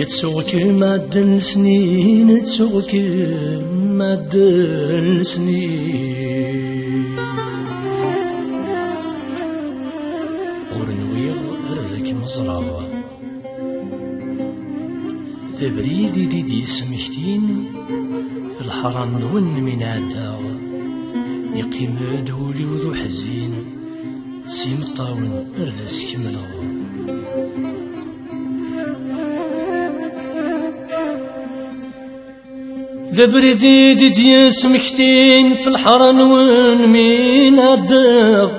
يتسوق معدن سنين، تسوق معدن سنين، ورنويغ أرذك مزرعة ذا بريد ديدي سمحتين في الحرام نون من عدا يقيم دولي وذو حزين سيم طاون أرذس كملا. ذا بريد ديدي سمحتين في الحرام نون من عدا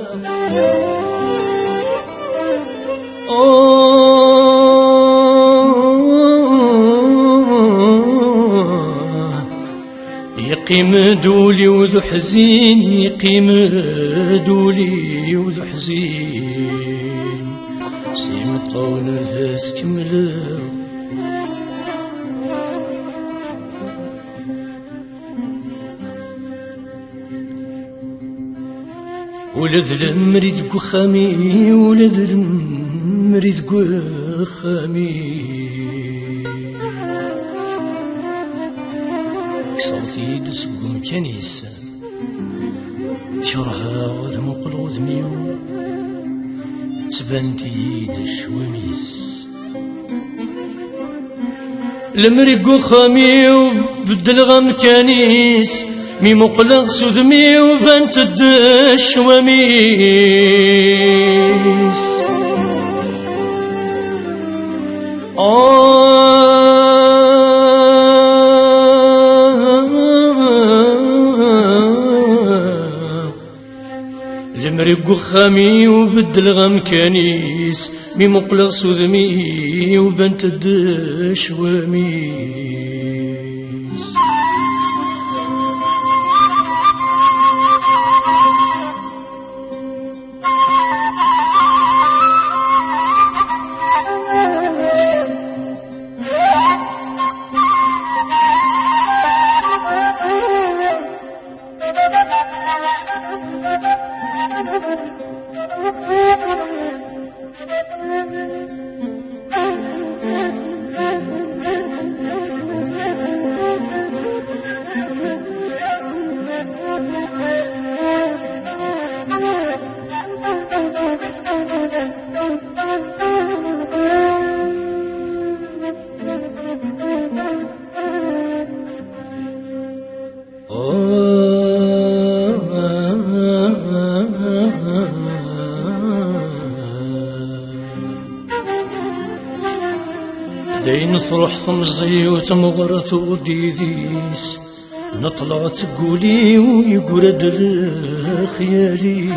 يقيم دولي وذو حزين، يقيم دولي وذو حزين سيم طول رذاس كملا. ولد المريد قخامي، ولد المريد قخامي، صوتي دسقم كنيسة شرها غدم وقلودميو تبانتي دشوميس. المريد قخامي وبدل غم كنيس مي مقلق سودمي وبنت الدشواميس. المريق خامي وبدل غم كنيس مي مقلق سودمي وبنت الدشواميس. دين تروح ثمزي وتمغرت وديديس نطلع تقولي ويقول ادل خيالي.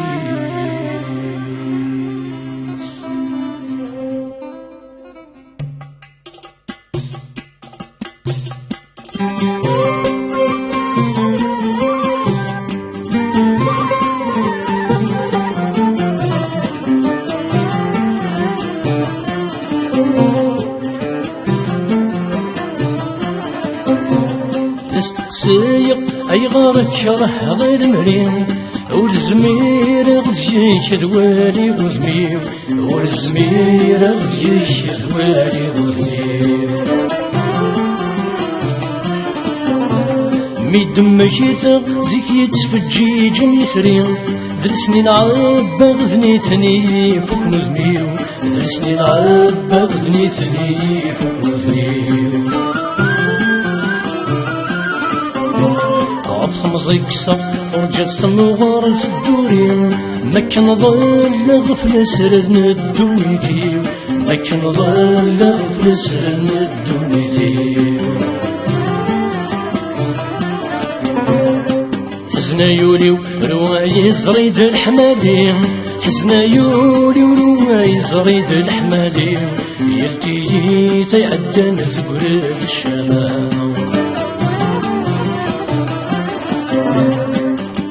استقسيق أي غارك شرح غير مريم والزمير غديك ذوالي غذميم والزمير غديك ذوالي غذميم. مي دمك زيك يتفجيج ميثرين درسني نعب غذنيتني فوق نذميم درسني نعب غذنيتني فوق نذميم. مزيك صب ورجات تنوغر تدورين ما كنظل غفل سردنا الدنيتي ما كنظل غفل سردنا الدنيتي. حزنا يولي ورواي زريد الحمالي، حزنا يولي ورواي زريد الحمالي، يلتي تيعدن تقرب الشمال.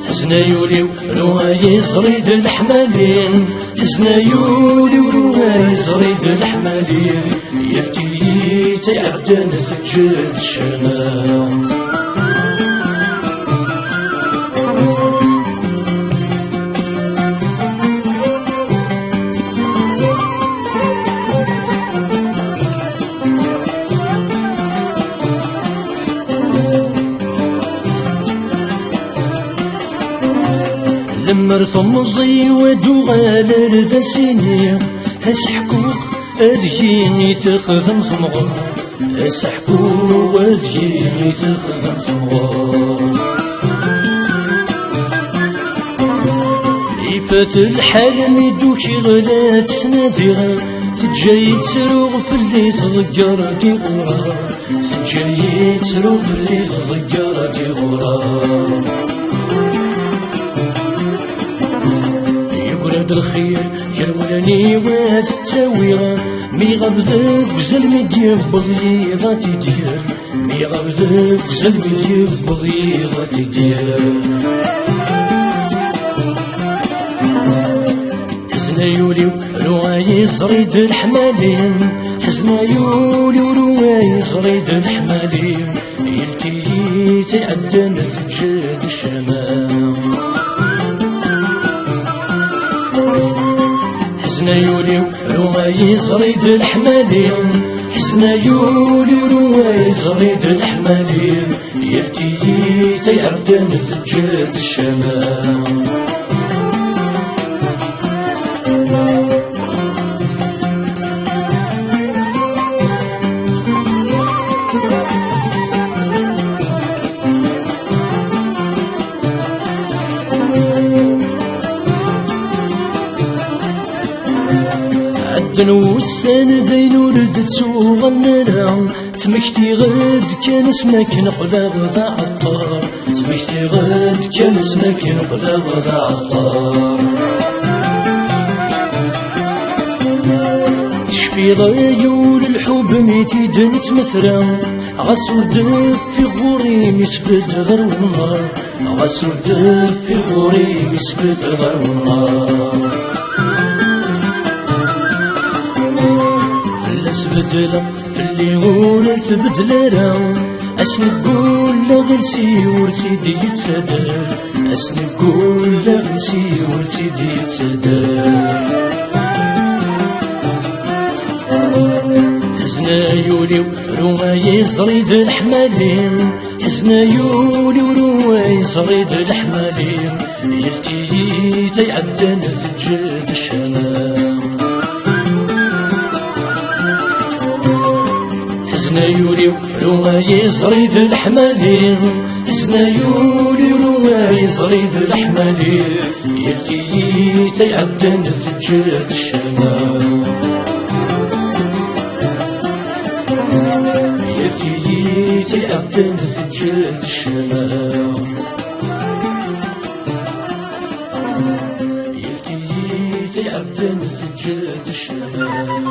حزنا يولي ورواي زريد الحمالي، حزنا يولي ورواي زريد الحمالي، يلتي تيعدن تجد الشمال. لما رثم الزيواد وغالر ذا سنين، هس حقوق أدجيني تخدم ثمغر، هس حقوق أدجيني تخدم ثمغر. يفات الحال ميدوكي غلات سناديغا، تجاي تروغ في اللي تضجر دي غرا، تجاي تروغ في اللي تضجر دي غرا. ولاد الخير يرولاني واتتاويغا، مي غبذك بزل مدير بضيغة تدير، مي غبذك بزل مدير بضيغة تدير. حزنا يولي ورواي زريد الحمالي، حزنا يولي ورواي زريد الحمالي، يلتي تيعدن تجد الشمال. حزنا يولي رواي زريد الحمالي، حزنا يولي رواي زريد الحمالي، يلتي تيعدن تجد الشمال. عدن وسان دين ولد تغننا، تمكتي غد كان اسمك نقلا غدا عطار، تمكتي غد كان اسمك نقلا غدا عطار. تشفي ضيول الحب ميتي دنت مثرا، غسل دف في غوري مسبد غير النار، غسل دف في غوري مسبد غير النار. بدلا في اللي ولت بدلا، اسن تقول لا غنسي ورتيدي يتسدر، اسن تقول لا غنسي ورتيدي يتسدر. حزنا يولي ورواي زريد الحمالي، حزنا يولي ورواي زريد الحمالي، يلتي تيعدن تجد الشمال. حزنا يولي رواي زريد الحمالي، حزنا يولي رواي زريد الحمالي، يلتي تيعدن تجد الشمال. يلتي تيعدن تجد الشمال. يلتي تيعدن تجد الشمال.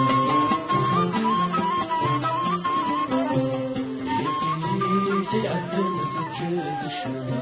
يعدل تجد الشمال.